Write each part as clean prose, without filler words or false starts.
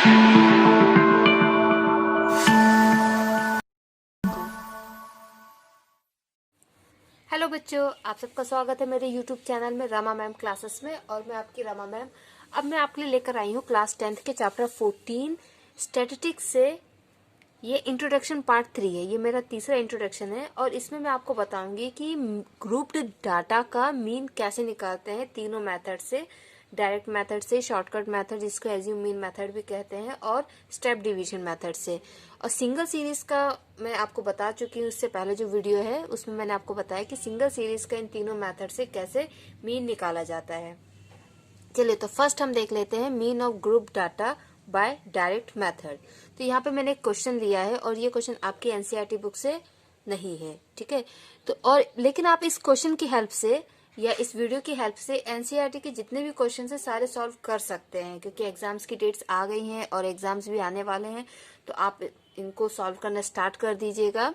Hello बच्चों, आप सबका स्वागत है मेरे यूट्यूब चैनल में रमा मैम क्लासेस में। और मैं आपकी रमा मैम। अब मैं आपके लिए लेकर आई हूँ क्लास 10th के चैप्टर 14 स्टैटिस्टिक्स से ये इंट्रोडक्शन पार्ट 3 है। ये मेरा तीसरा इंट्रोडक्शन है और इसमें मैं आपको बताऊंगी कि ग्रुप्ड डाटा का मीन कैसे निकालते हैं तीनों मेथड से, डायरेक्ट मेथड से, शॉर्टकट मेथड जिसको एज्यूम मीन मेथड भी कहते हैं, और स्टेप डिवीजन मेथड से। और सिंगल सीरीज का मैं आपको बता चुकी हूँ, उससे पहले जो वीडियो है उसमें मैंने आपको बताया कि सिंगल सीरीज का इन तीनों मेथड से कैसे मीन निकाला जाता है। चलिए तो फर्स्ट हम देख लेते हैं mean of group data by direct method. तो यहाँ पे मैंने एक क्वेश्चन लिया है और ये क्वेश्चन आपकी एनसीईआरटी बुक से नहीं है, ठीक है। तो और लेकिन आप इस क्वेश्चन की हेल्प से या इस वीडियो की हेल्प से एनसीईआरटी के जितने भी क्वेश्चन है सारे सॉल्व कर सकते हैं, क्योंकि एग्जाम्स की डेट्स आ गई हैं और एग्जाम्स भी आने वाले हैं। तो आप इनको सॉल्व करना स्टार्ट कर दीजिएगा।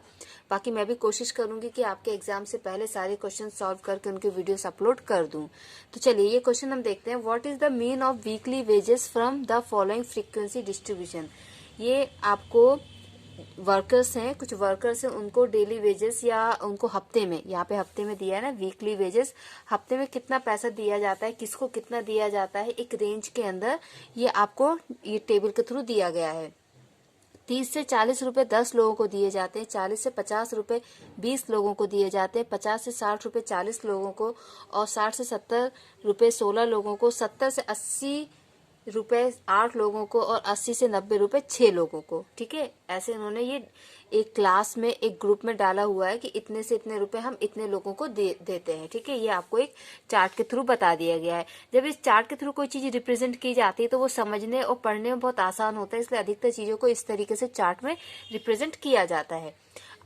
बाकी मैं भी कोशिश करूंगी कि आपके एग्जाम से पहले सारे क्वेश्चन सॉल्व करके उनके वीडियोस अपलोड कर दूं। तो चलिए ये क्वेश्चन हम देखते हैं। What is the mean of weekly wages from the following frequency distribution. ये आपको वर्कर्स हैं, कुछ वर्कर्स हैं, उनको डेली वेजेस या उनको हफ्ते में, यहाँ पे हफ्ते में दिया है ना वीकली वेजेस, हफ्ते में कितना पैसा दिया जाता है, किसको कितना दिया जाता है, एक रेंज के अंदर ये आपको ये टेबल के थ्रू दिया गया है। 30 से 40 रुपए 10 लोगों को दिए जाते हैं, 40 से 50 रुपए 20 लोगों को दिए जाते हैं, 50 से 60 रुपए 40 लोगों को, और 60 से 70 रुपए 16 लोगों को, 70 से 80 रुपए 8 लोगों को, और 80 से 90 रुपए 6 लोगों को, ठीक है। ऐसे उन्होंने ये एक क्लास में, एक ग्रुप में डाला हुआ है कि इतने से इतने रुपए हम इतने लोगों को देते हैं, ठीक है। ये आपको एक चार्ट के थ्रू बता दिया गया है। जब इस चार्ट के थ्रू कोई चीज रिप्रेजेंट की जाती है तो वो समझने और पढ़ने में बहुत आसान होता है, इसलिए अधिकतर चीजों को इस तरीके से चार्ट में रिप्रेजेंट किया जाता है।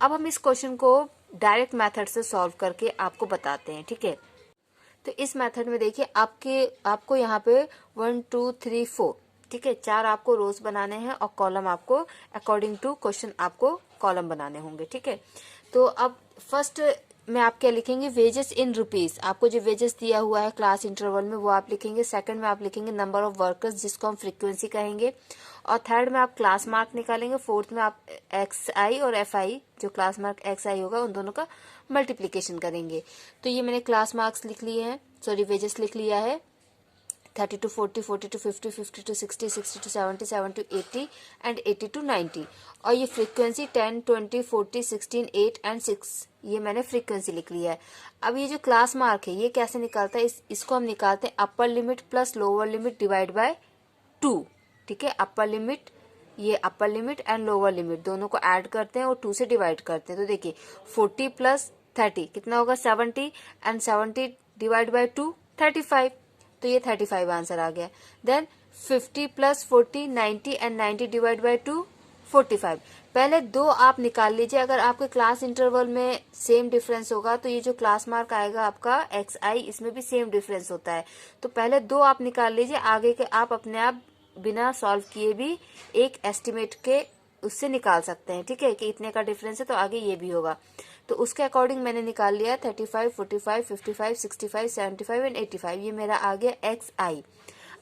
अब हम इस क्वेश्चन को डायरेक्ट मेथड से सॉल्व करके आपको बताते हैं, ठीक है। तो इस मेथड में देखिए आपको यहाँ पे 1 2 3 4, ठीक है, 4 आपको रोज बनाने हैं और कॉलम आपको अकॉर्डिंग टू क्वेश्चन आपको कॉलम बनाने होंगे, ठीक है। तो अब फर्स्ट में आप क्या लिखेंगे, वेजेस इन रुपीज। आपको जो वेजेस दिया हुआ है क्लास इंटरवल में वो आप लिखेंगे। सेकंड में आप लिखेंगे नंबर ऑफ वर्कर्स, जिसको हम फ्रीक्वेंसी कहेंगे। और थर्ड में आप क्लास मार्क निकालेंगे। फोर्थ में आप एक्स आई और एफ आई, जो क्लास मार्क एक्स आई होगा, उन दोनों का मल्टीप्लीकेशन करेंगे। तो ये मैंने क्लास मार्क्स लिख लिए हैं, सॉरी वेजेस लिख लिया है। 30 to 40, 40 to 50, 50 to 60, 60 to 70, 70 to 80 and 80 to 90। और ये फ्रीक्वेंसी 10, 20, 40, 16, 8 एंड 6, ये मैंने फ्रीक्वेंसी लिख लिया है। अब ये जो क्लास मार्क है ये कैसे निकालता है, इसको हम निकालते हैं upper limit plus lower limit divide by 2, ठीक है। अपर लिमिट, ये upper limit and lower limit दोनों को ऐड करते हैं और 2 से डिवाइड करते हैं। तो देखिए 40 प्लस 30 कितना होगा, 70, एंड 70 डिवाइड बाय 2 35, तो ये 35 आंसर आ गया। Then 50 plus 40 90, and 90 divide by 2 45। पहले दो आप निकाल लीजिए। अगर आपके क्लास इंटरवल में सेम डिफरेंस होगा तो ये जो क्लास मार्क आएगा आपका एक्स आई, इसमें भी सेम डिफरेंस होता है। तो पहले दो आप निकाल लीजिए, आगे के आप अपने आप बिना सॉल्व किए भी एक एस्टिमेट के उससे निकाल सकते हैं, ठीक है, कि इतने का डिफरेंस है तो आगे ये भी होगा। तो उसके अकॉर्डिंग मैंने निकाल लिया 35, 45, 55, 65, 75 एंड 85। ये मेरा आ गया एक्स आई।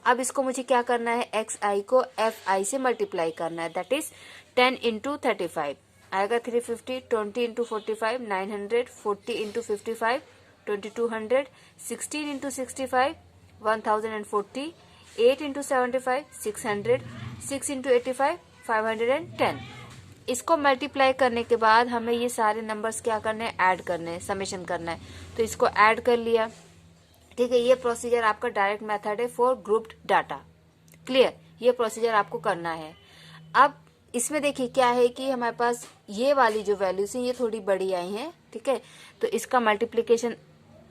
अब इसको मुझे क्या करना है, एक्स आई को एफ आई से मल्टीप्लाई करना है। दैट इज 10 इंटू 35 आएगा 350, 20 into 45 900, 40 into 55 2200, 16 into 65 1040, 8 into 75 600, 6 into 85 510। इसको मल्टीप्लाई करने के बाद हमें ये सारे नंबर्स क्या करने हैं, ऐड करने हैं, समेशन करना है। तो इसको ऐड कर लिया, ठीक है। ये प्रोसीजर आपका डायरेक्ट मेथड है फॉर ग्रुप्ड डाटा। क्लियर, ये प्रोसीजर आपको करना है। अब इसमें देखिए क्या है कि हमारे पास ये वाली जो वैल्यूज हैं ये थोड़ी बड़ी आई हैं, ठीक है। तो इसका मल्टीप्लीकेशन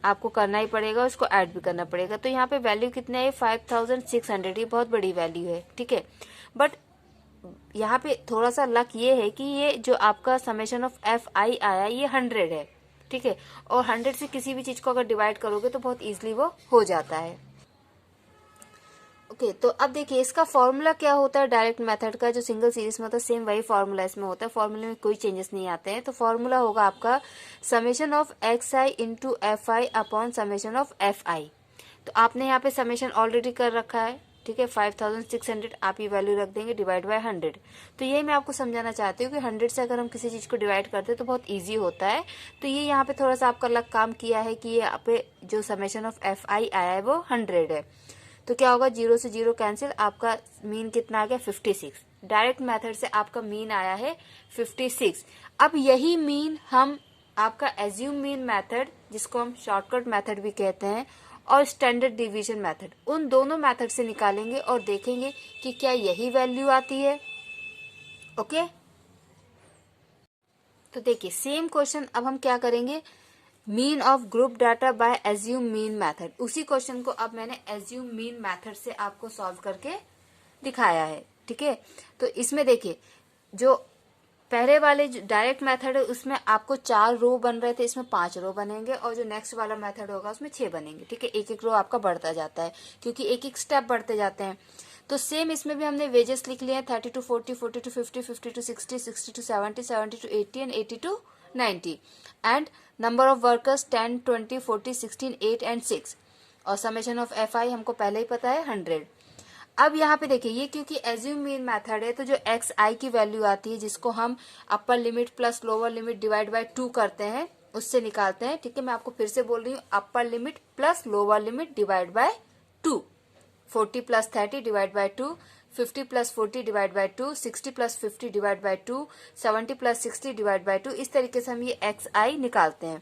आपको करना ही पड़ेगा, इसको ऐड भी करना पड़ेगा। तो यहाँ पे वैल्यू कितना है, 5600, ये बहुत बड़ी वैल्यू है, ठीक है। बट यहाँ पे थोड़ा सा लक ये है कि ये जो आपका समेशन ऑफ एफ आई आया ये 100 है, ठीक है। और 100 से किसी भी चीज को अगर डिवाइड करोगे तो बहुत इजीली वो हो जाता है। ओके, तो अब देखिए इसका फॉर्मूला क्या होता है डायरेक्ट मेथड का, जो सिंगल सीरीज में होता है सेम वही फॉर्मूला इसमें होता है। फॉर्मूले में कोई चेंजेस नहीं आते हैं। तो फॉर्मूला होगा आपका summation of x I into F I upon summation of F I. तो आपने यहाँ पे समेशन ऑलरेडी कर रखा है, ठीक है, 5600 आप ये वैल्यू रख देंगे डिवाइड बाय 100। तो ये मैं आपको समझाना चाहती हूँ कि 100 से अगर हम किसी चीज को डिवाइड करते हैं तो बहुत इजी होता है। तो ये यहाँ पे थोड़ा सा आपका अलग काम किया है कि ये यहाँ पे जो समेशन ऑफ एफ आई आया है वो 100 है। तो क्या होगा, 0 से 0 कैंसिल, आपका मीन कितना आ गया 56। डायरेक्ट मेथड से आपका मीन आया है 56। अब यही मीन हम आपका एज्यूम मीन मेथड, जिसको हम शॉर्टकट मेथड भी कहते हैं, और स्टैंडर्ड डिवीजन मेथड, उन दोनों मेथड से निकालेंगे और देखेंगे कि क्या यही वैल्यू आती है। ओके, तो देखिए सेम क्वेश्चन अब हम क्या करेंगे, mean of group data by assume mean method. उसी क्वेश्चन को अब मैंने एज्यूम मीन मेथड से आपको सॉल्व करके दिखाया है। ठीक है, तो इसमें देखिए जो पहले वाले जो डायरेक्ट मेथड है उसमें आपको 4 रो बन रहे थे, इसमें 5 रो बनेंगे, और जो नेक्स्ट वाला मेथड होगा उसमें 6 बनेंगे। ठीक है, एक एक रो आपका बढ़ता जाता है क्योंकि एक एक स्टेप बढ़ते जाते हैं। तो सेम इसमें भी हमने वेजेस लिख लिए हैं, 30 to 40, 40 to 50, 50 to 60, 60 to 70, 70 to 80 and 80 to 90। And number of workers 10, 20, 40, 16, 8 and 6। और समेशन ऑफ एफ आई हमको पहले ही पता है 100। अब यहाँ पे देखिए ये क्योंकि एज्यूम मीन मेथड है, तो जो एक्स आई की वैल्यू आती है जिसको हम upper limit plus lower limit divide by 2 करते हैं उससे निकालते हैं। ठीक है, मैं आपको फिर से बोल रही हूँ, upper limit plus lower limit divide by 2, 40 plus 30 divide by 2, 50 plus 40 divide by 2, 60 plus 50 divide by 2, 70 plus 60 divide by 2। इस तरीके से हम ये एक्स आई निकालते हैं।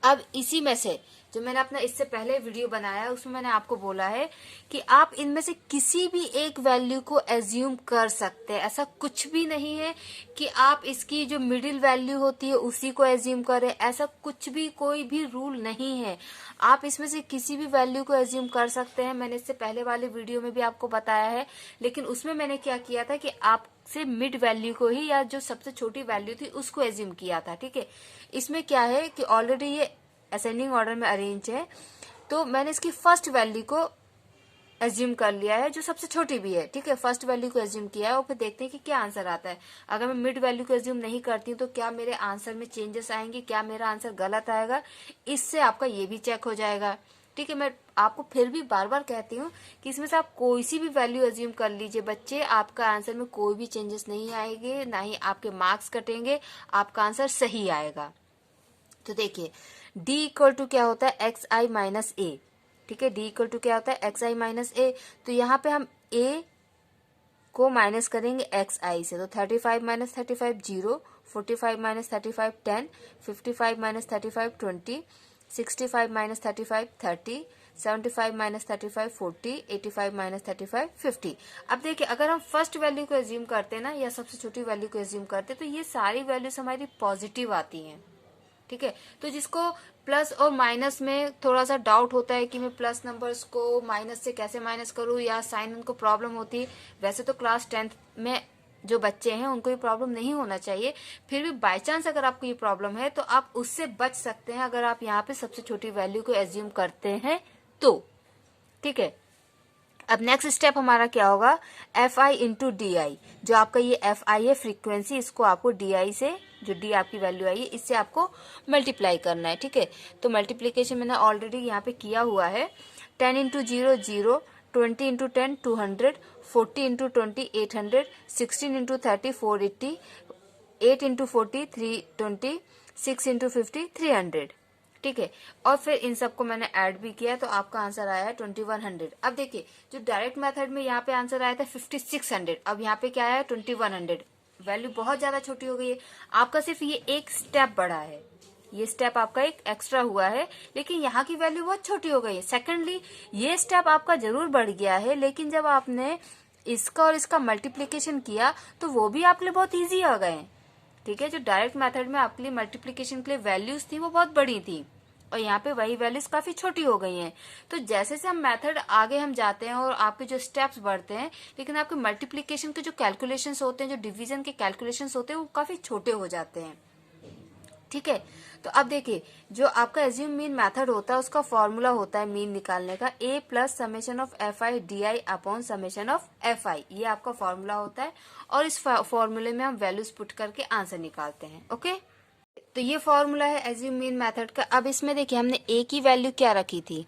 अब इसी में से जो मैंने अपना इससे पहले वीडियो बनाया है उसमें मैंने आपको बोला है कि आप इनमें से किसी भी एक वैल्यू को एज्यूम कर सकते हैं। ऐसा कुछ भी नहीं है कि आप इसकी जो मिडिल वैल्यू होती है उसी को एज्यूम करें, ऐसा कुछ भी कोई भी रूल नहीं है। आप इसमें से किसी भी वैल्यू को एज्यूम कर सकते हैं। मैंने इससे पहले वाले वीडियो में भी आपको बताया है, लेकिन उसमें मैंने क्या किया था कि आप से मिड वैल्यू को ही, या जो सबसे छोटी वैल्यू थी उसको एज्यूम किया था। ठीक है, इसमें क्या है कि ऑलरेडी ये असेंडिंग ऑर्डर में अरेंज है, तो मैंने इसकी फर्स्ट वैल्यू को एज्यूम कर लिया है जो सबसे छोटी भी है। ठीक है, फर्स्ट वैल्यू को एज्यूम किया है और फिर देखते हैं कि क्या आंसर आता है। अगर मैं मिड वैल्यू को एज्यूम नहीं करती हूँ तो क्या मेरे आंसर में चेंजेस आएंगे, क्या मेरा आंसर गलत आएगा, इससे आपका ये भी चेक हो जाएगा। ठीक है, मैं आपको फिर भी बार बार कहती हूँ कि इसमें से आप कोई सी भी वैल्यू एज्यूम कर लीजिए बच्चे, आपका आंसर में कोई भी चेंजेस नहीं आएंगे, ना ही आपके मार्क्स कटेंगे, आपका आंसर सही आएगा। तो देखिए d इक्वल टू क्या होता है, एक्स आई माइनस ए। ठीक है, d इक्वल टू क्या होता है, एक्स आई माइनस ए। तो यहाँ पे हम a को माइनस करेंगे एक्स आई से, तो 35 minus 35 0, 45 minus 35 10, 55 minus 35 20, 65 minus 35 30, 75 minus 35 40, 85 minus 35 50। अब देखिए अगर हम फर्स्ट वैल्यू को एज्यूम करते हैं ना, या सबसे छोटी वैल्यू को एज्यूम करते हैं, तो ये सारी वैल्यूज हमारी पॉजिटिव आती हैं। ठीक है, तो जिसको प्लस और माइनस में थोड़ा सा डाउट होता है कि मैं प्लस नंबर्स को माइनस से कैसे माइनस करूं, या साइन उनको प्रॉब्लम होती है, वैसे तो क्लास 10th में जो बच्चे हैं उनको ये प्रॉब्लम नहीं होना चाहिए। फिर भी बाय चांस अगर आपको ये प्रॉब्लम है तो आप उससे बच सकते हैं अगर आप यहाँ पे सबसे छोटी वैल्यू को एज्यूम करते हैं तो। ठीक है, अब नेक्स्ट स्टेप हमारा क्या होगा, F I into D I. जो आपका ये एफ आई है फ्रीक्वेंसी, इसको आपको डी आई से, जो डी आपकी वैल्यू आई है, इससे आपको मल्टीप्लाई करना है। ठीक है, तो मल्टीप्लीकेशन मैंने ऑलरेडी यहाँ पे किया हुआ है। 10 into 0 0, 20 into 10 200, 40 into 20 800, 16 into 30 480, 8 into 40 320, 6 into 50 300। ठीक है, और फिर इन सबको मैंने ऐड भी किया तो आपका आंसर आया है 2100। अब देखिए जो डायरेक्ट मेथड में यहाँ पे आंसर आया था 5600, अब यहाँ पे क्या आया है 2100। वैल्यू बहुत ज्यादा छोटी हो गई है, आपका सिर्फ ये एक स्टेप बढ़ा है, ये स्टेप आपका एक एक्स्ट्रा हुआ है, लेकिन यहाँ की वैल्यू बहुत छोटी हो गई है। सेकेंडली ये स्टेप आपका जरूर बढ़ गया है, लेकिन जब आपने इसका और इसका मल्टीप्लीकेशन किया तो वो भी आपके लिए बहुत ईजी आ गए। ठीक है, जो डायरेक्ट मेथड में आपके लिए मल्टीप्लीकेशन के लिए वैल्यूज थी वो बहुत बड़ी थी, और यहाँ पे वही वैल्यूज काफी छोटी हो गई हैं। तो जैसे से हम मेथड आगे हम जाते हैं और आपके जो स्टेप्स बढ़ते हैं, लेकिन आपके मल्टीप्लिकेशन के जो कैलकुलेशंस होते हैं, जो डिवीजन के कैलकुलेशंस होते हैं, वो काफी छोटे हो जाते हैं। ठीक है, तो अब देखिए जो आपका एज्यूम मीन मेथड होता है उसका फॉर्मूला होता है मीन निकालने का, a plus summation of F I D I upon summation of F आई, ये आपका फॉर्मूला होता है, और इस फॉर्मूले में हम वैल्यूज पुट करके आंसर निकालते हैं। ओके, तो ये फॉर्मूला है एज्यूम मीन मेथड का। अब इसमें देखिए हमने a की वैल्यू क्या रखी थी,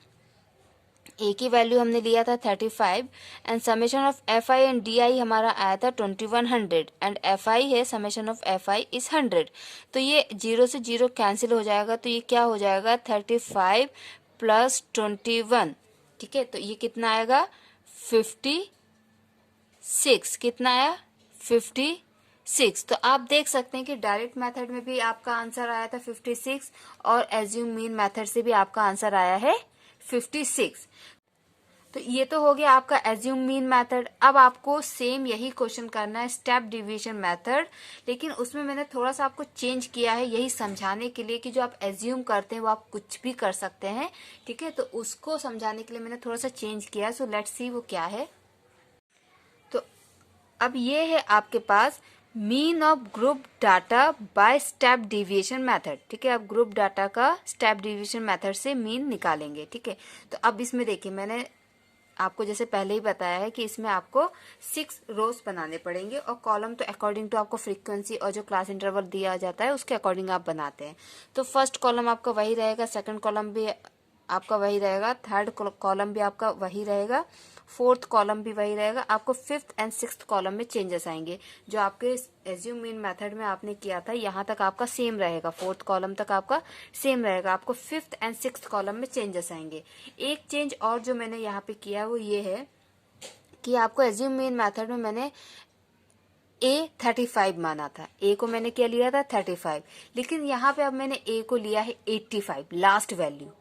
ए की वैल्यू हमने लिया था 35 and summation of F I and D I हमारा आया था 2100 एंड एफ आई है summation of F I is 100। तो ये 0 से 0 कैंसिल हो जाएगा, तो ये क्या हो जाएगा 35 प्लस 21। ठीक है, तो ये कितना आएगा 56। कितना आया 56। तो आप देख सकते हैं कि डायरेक्ट मेथड में भी आपका आंसर आया था 56 और एज्यूम मीन मेथड से भी आपका आंसर आया है 56। तो ये तो हो गया आपका एज्यूम मीन मेथड। अब आपको सेम यही क्वेश्चन करना है स्टेप डिवीजन मेथड, लेकिन उसमें मैंने थोड़ा सा आपको चेंज किया है यही समझाने के लिए कि जो आप एज्यूम करते हैं वो आप कुछ भी कर सकते हैं। ठीक है, तो उसको समझाने के लिए मैंने थोड़ा सा चेंज किया। सो लेट्स सी वो क्या है। तो अब ये है आपके पास mean of group data by step deviation method. ठीक है, आप ग्रुप डाटा का स्टेप डिविएशन मेथड से मीन निकालेंगे। ठीक है, तो अब इसमें देखिए मैंने आपको जैसे पहले ही बताया है कि इसमें आपको 6 रोज बनाने पड़ेंगे और कॉलम तो अकॉर्डिंग टू आपको फ्रीक्वेंसी और जो क्लास इंटरवल दिया जाता है उसके अकॉर्डिंग आप बनाते हैं। तो फर्स्ट कॉलम आपका वही रहेगा, सेकंड कॉलम भी आपका वही रहेगा, थर्ड कॉलम भी आपका वही रहेगा, फोर्थ कॉलम भी वही रहेगा। आपको फिफ्थ एंड सिक्स्थ कॉलम में चेंजेस आएंगे। जो आपके एज्यूम मीन मेथड में आपने किया था यहाँ तक आपका सेम रहेगा, फोर्थ कॉलम तक आपका सेम रहेगा। आपको फिफ्थ एंड सिक्स्थ कॉलम में चेंजेस आएंगे। एक चेंज और जो मैंने यहाँ पे किया वो ये है कि आपको एज्यूम मीन मेथड में मैंने A35 माना था, ए को मैंने क्या लिया था 35, लेकिन यहाँ पे अब मैंने ए को लिया है 85 लास्ट वैल्यू।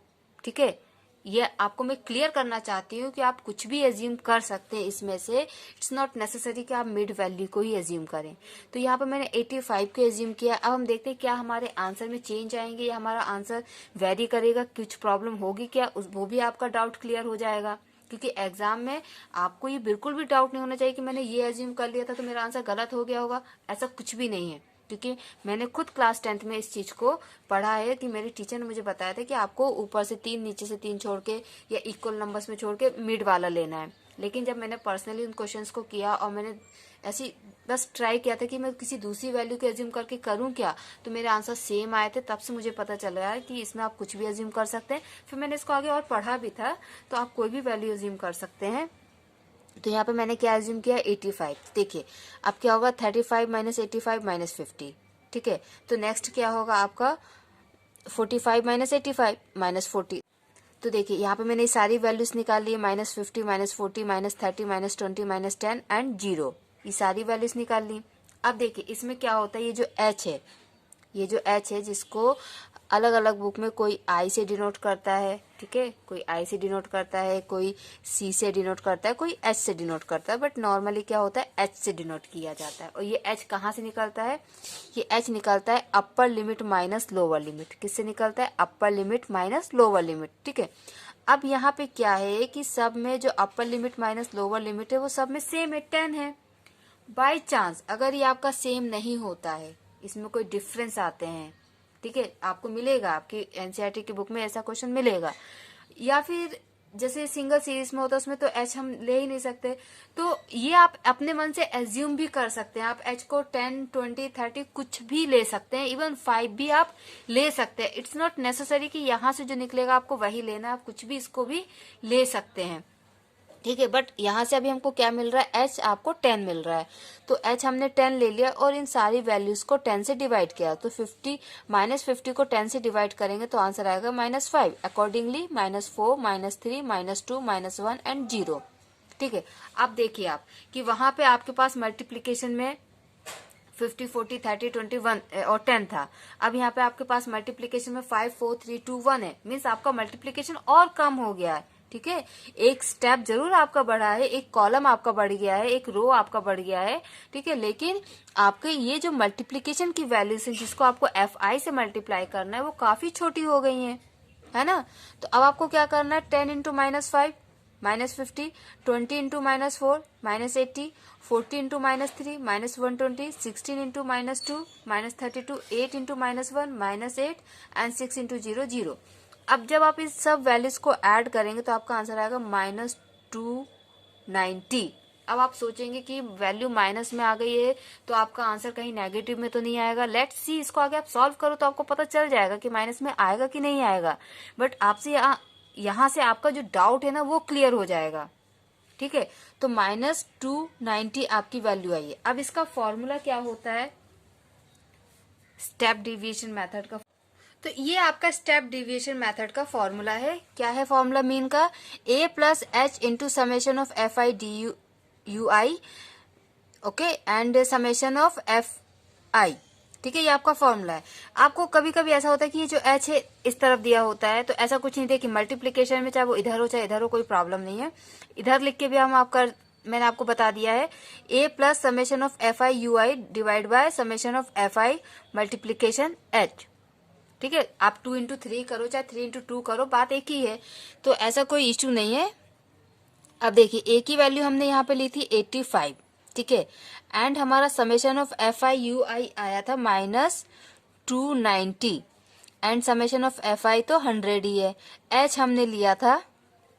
ठीक है, ये आपको मैं क्लियर करना चाहती हूँ कि आप कुछ भी एज्यूम कर सकते हैं इसमें से, इट्स नॉट नेसेसरी कि आप मिड वैल्यू को ही एज्यूम करें। तो यहाँ पे मैंने 85 को एज्यूम किया। अब हम देखते हैं क्या हमारे आंसर में चेंज आएंगे या हमारा आंसर वेरी करेगा, कुछ प्रॉब्लम होगी क्या, वो भी आपका डाउट क्लियर हो जाएगा। क्योंकि एग्जाम में आपको ये बिल्कुल भी डाउट नहीं होना चाहिए कि मैंने ये एज्यूम कर लिया था तो मेरा आंसर गलत हो गया होगा, ऐसा कुछ भी नहीं है। क्योंकि मैंने खुद क्लास 10th में इस चीज को पढ़ा है कि मेरी टीचर ने मुझे बताया था कि आपको ऊपर से 3 नीचे से 3 छोड़ के या इक्वल नंबर्स में छोड़ के मिड वाला लेना है। लेकिन जब मैंने पर्सनली उन क्वेश्चंस को किया और मैंने ऐसी बस ट्राई किया था कि मैं किसी दूसरी वैल्यू को एज्यूम करके करूं क्या, तो मेरे आंसर सेम आए थे। तब से मुझे पता चल गया कि इसमें आप कुछ भी एज्यूम कर सकते हैं। फिर मैंने इसको आगे और पढ़ा भी था, तो आप कोई भी वैल्यू एज्यूम कर सकते हैं। तो यहाँ पे मैंने क्या एज्यूम किया 85। देखिए अब क्या होगा 35 माइनस 85 माइनस 50। ठीक है, तो नेक्स्ट क्या होगा आपका 45 माइनस 85 माइनस 40। तो देखिए यहाँ पे मैंने ये सारी वैल्यूज निकाल ली है, minus 50 minus 40 minus 30 minus 20 minus 10 and 0, ये सारी वैल्यूज निकाल ली। अब देखिए इसमें क्या होता है, ये जो h है, ये जो h है जिसको अलग अलग बुक में कोई I से डिनोट करता है, ठीक है, कोई I से डिनोट करता है, कोई C से डिनोट करता है, कोई H से डिनोट करता है, बट नॉर्मली क्या होता है H से डिनोट किया जाता है। और ये H कहाँ से निकलता है, ये H निकलता है upper limit minus lower limit. किससे निकलता है, upper limit minus lower limit. ठीक है, अब यहाँ पे क्या है कि सब में जो upper limit minus lower limit है वो सब में सेम है 10 है। बाय चांस अगर ये आपका सेम नहीं होता है, इसमें कोई डिफरेंस आते हैं, ठीक है, आपको मिलेगा, आपकी एनसीईआरटी की बुक में ऐसा क्वेश्चन मिलेगा, या फिर जैसे सिंगल सीरीज में होता है उसमें तो एच हम ले ही नहीं सकते, तो ये आप अपने मन से एज्यूम भी कर सकते हैं। आप एच को 10, 20, 30 कुछ भी ले सकते हैं, इवन 5 भी आप ले सकते हैं। इट्स नॉट नेसेसरी कि यहाँ से जो निकलेगा आपको वही लेना, आप कुछ भी इसको भी ले सकते हैं। ठीक है, बट यहाँ से अभी हमको क्या मिल रहा है, h आपको 10 मिल रहा है, तो h हमने 10 ले लिया और इन सारी वैल्यूज को 10 से डिवाइड किया। तो 50 माइनस 50 को 10 से डिवाइड करेंगे तो आंसर आएगा -5। Accordingly -4 -3 -2 -1 and 0। ठीक है, अब देखिए आप कि वहां पे आपके पास मल्टीप्लीकेशन में 50, 40, 30, 21 और 10 था। अब यहाँ पे आपके पास मल्टीप्लीकेशन में 5, 4, 3, 2, 1 है, मीन्स आपका मल्टीप्लीकेशन और कम हो गया है। ठीक है, एक स्टेप जरूर आपका बढ़ा है, एक कॉलम आपका बढ़ गया है, एक रो आपका बढ़ गया है। ठीक है, लेकिन आपके ये जो मल्टीप्लीकेशन की वैल्यूज है जिसको आपको FI से मल्टीप्लाई करना है वो काफी छोटी हो गई है ना। तो अब आपको क्या करना है, 10 into -5 -50, 20 into -4 -80, 40 into -3 -120, 16 into -2 -32, 8 into -1 -8 and 6 into 0 0। अब जब आप इस सब वैल्यूज को ऐड करेंगे तो आपका आंसर आएगा -290। अब आप सोचेंगे कि वैल्यू माइनस में आ गई है तो आपका आंसर कहीं नेगेटिव में तो नहीं आएगा। लेट्स सी, इसको आगे आप सॉल्व करो तो आपको पता चल जाएगा कि माइनस में आएगा कि नहीं आएगा। बट आपसे यहाँ से आपका जो डाउट है ना वो क्लियर हो जाएगा। ठीक है, तो -290 आपकी वैल्यू आई है। अब इसका फॉर्मूला क्या होता है स्टेप डिविएशन मेथड का? तो ये आपका स्टेप डिविएशन मेथड का फॉर्मूला है। क्या है फॉर्मूला मीन का? a plus H into summation of F I D you I, okay, and summation of F आई। ठीक है, ये आपका फॉर्मूला है। आपको कभी कभी ऐसा होता है कि ये जो h है इस तरफ दिया होता है, तो ऐसा कुछ नहीं देखिए, मल्टीप्लीकेशन में चाहे वो इधर हो चाहे इधर हो कोई प्रॉब्लम नहीं है, इधर लिख के भी मैंने आपको बता दिया है a plus summation of F I U I divide by summation of F I multiplication h। ठीक है, आप 2 इंटू 3 करो चाहे 3 इंटू 2 करो, बात एक ही है, तो ऐसा कोई इश्यू नहीं है। अब देखिए a की वैल्यू हमने यहाँ पे ली थी 85, ठीक है, एंड हमारा summation of F I U I आया था -290 and summation of F I तो 100 ही है, h हमने लिया था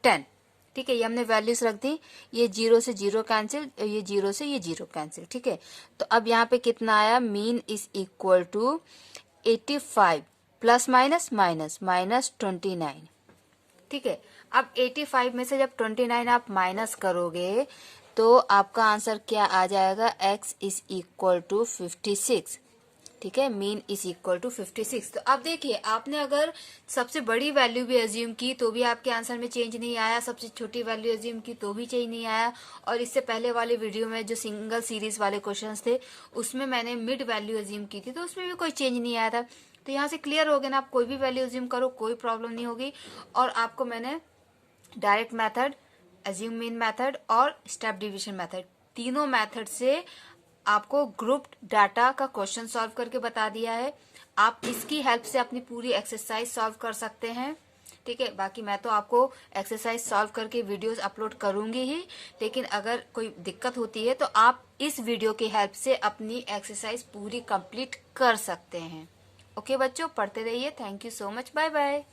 10। ठीक है, ये हमने वैल्यूज रख दी, ये 0 से 0 कैंसिल, ये 0 से ये 0 कैंसिल। ठीक है, तो अब यहाँ पे कितना आया? Mean is equal to 85 plus minus minus -29। ठीक है, अब 85 में से जब 29 आप माइनस करोगे तो आपका आंसर क्या आ जाएगा? x is equal to 56। ठीक है, मीन इज इक्वल टू 56। तो अब देखिए, आपने अगर सबसे बड़ी वैल्यू भी अज्यूम की तो भी आपके आंसर में चेंज नहीं आया, सबसे छोटी वैल्यू अज्यूम की तो भी चेंज नहीं आया, और इससे पहले वाले वीडियो में जो सिंगल सीरीज वाले क्वेश्चंस थे उसमें मैंने मिड वैल्यू अज्यूम की थी तो उसमें भी कोई चेंज नहीं आया था। तो यहाँ से क्लियर हो गया ना, आप कोई भी वैल्यू अज्यूम करो कोई प्रॉब्लम नहीं होगी। और आपको मैंने direct method, assume mean method और स्टेप डिवीजन मेथड, तीनों मेथड से आपको ग्रुप डाटा का क्वेश्चन सॉल्व करके बता दिया है। आप इसकी हेल्प से अपनी पूरी एक्सरसाइज सॉल्व कर सकते हैं। ठीक है, बाकी मैं तो आपको एक्सरसाइज सॉल्व करके वीडियोस अपलोड करूंगी ही, लेकिन अगर कोई दिक्कत होती है तो आप इस वीडियो की हेल्प से अपनी एक्सरसाइज पूरी कंप्लीट कर सकते हैं। ओके बच्चों, पढ़ते रहिए। Thank you so much, bye bye.